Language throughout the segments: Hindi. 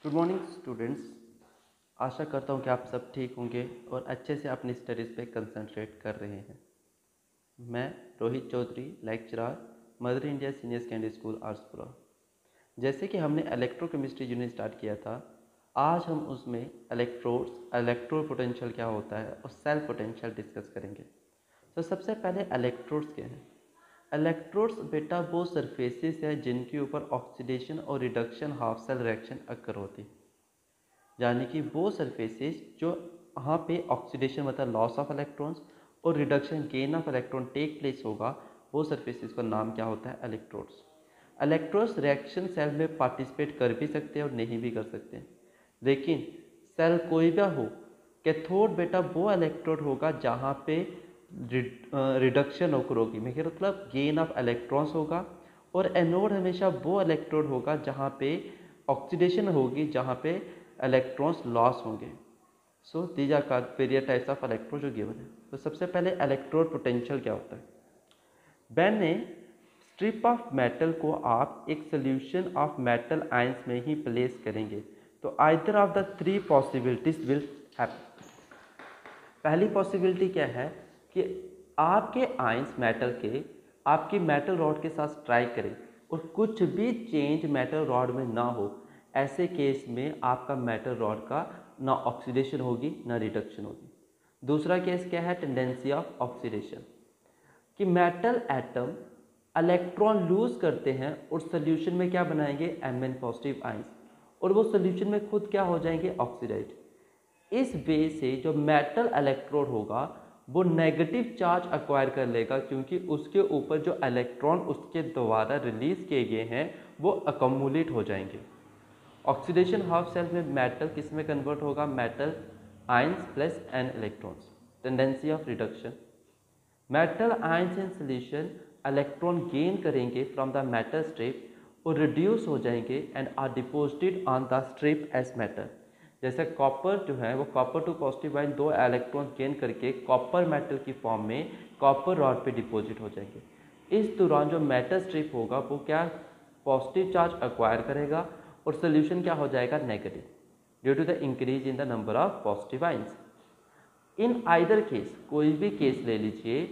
Good morning students. आशा करता हूँ कि आप सब ठीक होंगे और अच्छे से अपनी स्टडीज़ पे कंसंट्रेट कर रहे हैं। मैं Rohit Chaudhary, lecturer, mother India senior secondary school Artspura. जैसे कि हमने इलेक्ट्रोकेमिस्ट्री यूनिट स्टार्ट किया था, आज हम उसमें इलेक्ट्रोड्स, इलेक्ट्रोड पोटेंशियल क्या होता है और सेल पोटेंशियल डिस्कस करेंगे। तो सबसे पहले इलेक्ट्रोड्स क्या हैं। इलेक्ट्रोड्स बेटा वो सरफेसेस है जिनके ऊपर ऑक्सीडेशन और reduction half cell reaction occur होती है, यानी कि वो सरफेसेस जो वहाँ पे ऑक्सीडेशन मतलब लॉस ऑफ इलेक्ट्रॉन्स और reduction gain of electron take place होगा, वो सरफेसेस का नाम क्या होता है? इलेक्ट्रोड्स। इलेक्ट्रोड्स रिएक्शन सेल में पार्टिसिपेट कर भी सकते हैं और नहीं भी कर सकते हैं, लेकिन सेल कोई भी हो, कैथोड बेटा वो इलेक्ट्रोड होगा जहाँ पे रिडक्शन ओकर होगी, मेरे मतलब गेन ऑफ इलेक्ट्रॉन्स होगा, और एनोड हमेशा वो इलेक्ट्रोड होगा जहाँ पे ऑक्सीडेशन होगी, जहाँ पे इलेक्ट्रॉन्स लॉस होंगे। So these are various types of electrode जो गिवन है। तो सबसे पहले इलेक्ट्रोड पोटेंशियल क्या होता है। मैंने स्ट्रिप ऑफ मेटल को आप एक सोल्यूशन ऑफ मेटल आयंस में ही प्लेस करेंगे तो either of the three possibilities will happen. पहली पॉसिबिलिटी क्या है कि आपके आयंस मेटल के आपकी मेटल रॉड के साथ स्ट्राइक करें और कुछ भी चेंज मेटल रॉड में ना हो। ऐसे केस में आपका मेटल रॉड का ना ऑक्सीडेशन होगी ना रिडक्शन होगी। दूसरा केस क्या है? टेंडेंसी ऑफ ऑक्सीडेशन, कि मेटल एटम इलेक्ट्रॉन लूज करते हैं और सोल्यूशन में क्या बनाएंगे? Mn पॉजिटिव आयंस, और वो सोल्यूशन में खुद क्या हो जाएंगे? ऑक्सीडाइज। इस वे से जो मेटल इलेक्ट्रोड होगा वो नेगेटिव चार्ज एक्वायर कर लेगा, क्योंकि उसके ऊपर जो इलेक्ट्रॉन उसके द्वारा रिलीज किए गए हैं वो अकोमुलेट हो जाएंगे। ऑक्सीडेशन हाफ सेल में मेटल किस में कन्वर्ट होगा? Metal ions plus n electrons. Tendency of reduction, metal ions in solution electron gain करेंगे फ्रॉम द मेटल स्ट्रिप और रिड्यूस हो जाएंगे and are deposited on the strip as metal. जैसे कॉपर जो है वो कॉपर टू पॉजिटिव आयन दो इलेक्ट्रॉन गेन करके कॉपर मेटल की फॉर्म में कॉपर रॉड पे डिपॉजिट हो जाएंगे। इस दौरान जो मेटल स्ट्रिप होगा वो क्या पॉजिटिव चार्ज एक्वायर करेगा और सोल्यूशन क्या हो जाएगा? Negative, due to the increase in the number of positive ions. In either case, कोई भी केस ले लीजिए,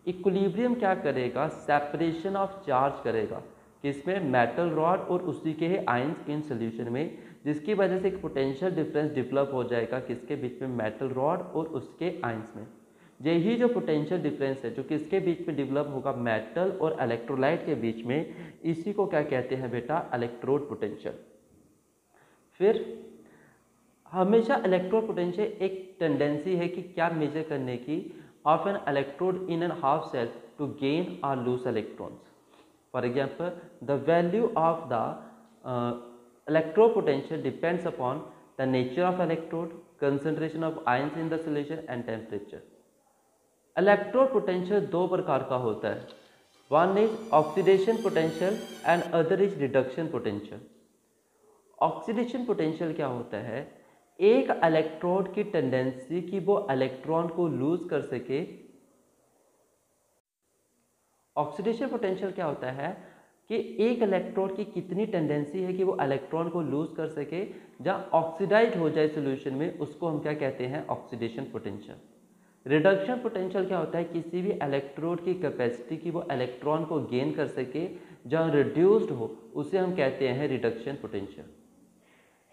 इक्विलिब्रियम क्या करेगा? सेपरेशन ऑफ चार्ज करेगा, किसमें? मेटल रॉड और उसी के आयंस इन सोल्यूशन में, जिसकी वजह से एक पोटेंशियल डिफरेंस डेवलप हो जाएगा किसके बीच में? मेटल रॉड और उसके आयंस में। यही जो पोटेंशियल डिफरेंस है जो किसके बीच में डेवलप होगा? मेटल और इलेक्ट्रोलाइट के बीच में, इसी को क्या कहते हैं बेटा? Electrode potential. फिर हमेशा इलेक्ट्रोड पोटेंशियल एक टेंडेंसी है कि क्या मेजर करने की, of an electrode in an half cell to gain और lose electrons. For example, the value of the electrode potential depends upon the nature of electrode, concentration of ions in the solution and temperature. Electrode potential दो प्रकार का होता है, one is oxidation potential and other is reduction potential. Oxidation potential क्या होता है? एक इलेक्ट्रोड की टेंडेंसी कि वो इलेक्ट्रॉन को लूज कर सके। ऑक्सीडेशन पोटेंशियल क्या होता है कि एक इलेक्ट्रोड की कितनी टेंडेंसी है कि वो इलेक्ट्रॉन को लूज कर सके, जहाँ ऑक्सीडाइज हो जाए सोल्यूशन में, उसको हम क्या कहते हैं? Oxidation potential. रिडक्शन पोटेंशियल क्या होता है? किसी भी इलेक्ट्रोड की कैपेसिटी कि वो इलेक्ट्रॉन को गेन कर सके, जहाँ रिड्यूस्ड हो, उसे हम कहते हैं reduction potential.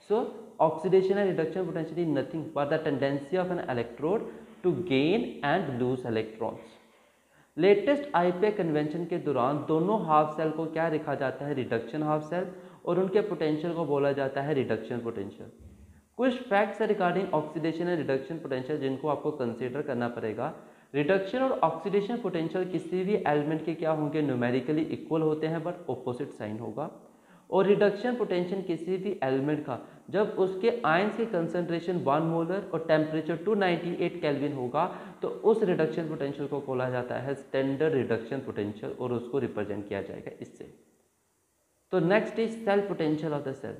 So, oxidation and reduction potential is nothing but the tendency of an electrode to gain and lose electrons. Latest IPA convention के दौरान दोनों हाफ सेल को क्या लिखा जाता है? रिडक्शन हाफ सेल, और उनके पोटेंशियल को बोला जाता है रिडक्शन पोटेंशियल। कुछ फैक्ट्स है regarding oxidation and reduction potential जिनको आपको कंसीडर करना पड़ेगा। रिडक्शन और ऑक्सीडेशन पोटेंशियल किसी भी एलिमेंट के क्या होंगे? न्यूमेरिकली इक्वल होते हैं बट ऑपोजिट साइन होगा। और रिडक्शन पोटेंशियल किसी भी एलिमेंट का जब उसके आयंस की कंसंट्रेशन 1 मोलर और टेम्परेचर 298 केल्विन होगा तो उस रिडक्शन पोटेंशियल को बोला जाता है स्टैंडर्ड रिडक्शन पोटेंशियल, और उसको रिप्रेजेंट किया जाएगा इससे। तो next is cell potential of the cell.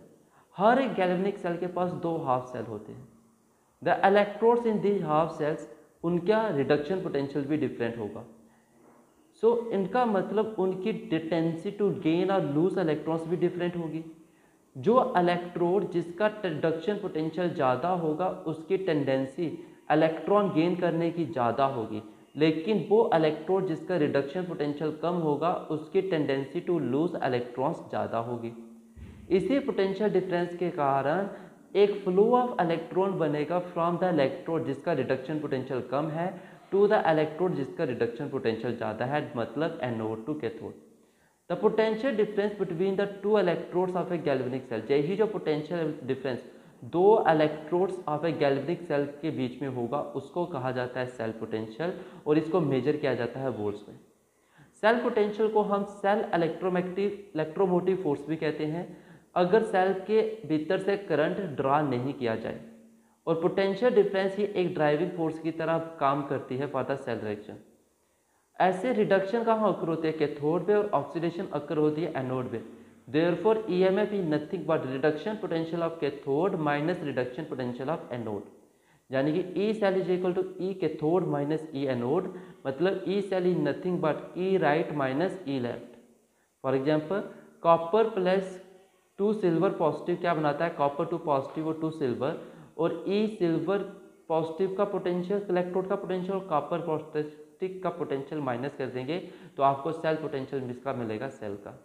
हर एक गैल्वेनिक सेल के पास दो हाफ सेल होते हैं। The electrodes in these half cells, उनका रिडक्शन पोटेंशियल भी डिफरेंट होगा। इनका मतलब उनकी टेंडेंसी टू गेन और लूज इलेक्ट्रॉन्स भी डिफरेंट होगी। जो इलेक्ट्रोड जिसका रिडक्शन पोटेंशियल ज़्यादा होगा उसकी टेंडेंसी इलेक्ट्रॉन गेन करने की ज़्यादा होगी, लेकिन वो इलेक्ट्रोड जिसका रिडक्शन पोटेंशियल कम होगा उसकी टेंडेंसी टू लूज इलेक्ट्रॉन्स ज़्यादा होगी। इसी पोटेंशियल डिफरेंस के कारण एक फ्लो ऑफ इलेक्ट्रॉन बनेगा फ्रॉम द इलेक्ट्रोड जिसका रिडक्शन पोटेंशियल कम है टू द इलेक्ट्रोड जिसका रिडक्शन पोटेंशियल ज़्यादा है, मतलब anode to cathode. The potential difference between the two electrodes of a galvanic cell, यही जो पोटेंशियल डिफरेंस दो electrodes of a galvanic cell के बीच में होगा उसको कहा जाता है सेल पोटेंशियल, और इसको मेजर किया जाता है वोल्ट्स में। सेल पोटेंशियल को हम सेल इलेक्ट्रोमोटिव फोर्स भी कहते हैं अगर सेल के भीतर से करंट ड्रा नहीं किया जाए, और पोटेंशियल डिफरेंस ही एक ड्राइविंग फोर्स की तरह काम करती है फॉर द सेल रिएक्शन। ऐसे रिडक्शन कहाँ अकर होती है? कैथोड पे, और ऑक्सीडेशन अकर होती है एनोड पे। Therefore EMF is nothing but reduction potential of cathode minus reduction potential of anode, यानी कि E cell is equal to E cathode minus E anode, मतलब E cell is nothing but E right minus E left. For example copper plus 2 silver positive क्या बनाता है? कॉपर 2 पॉजिटिव और 2 सिल्वर, और ई सिल्वर पॉजिटिव का पोटेंशियल इलेक्ट्रोड का पोटेंशियल और कॉपर पॉजिटिव का पोटेंशियल माइनस कर देंगे तो आपको सेल पोटेंशियल इसका मिलेगा सेल का।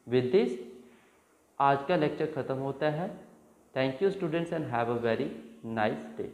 विद दिस आज का लेक्चर खत्म होता है। Thank you students and have a very nice day.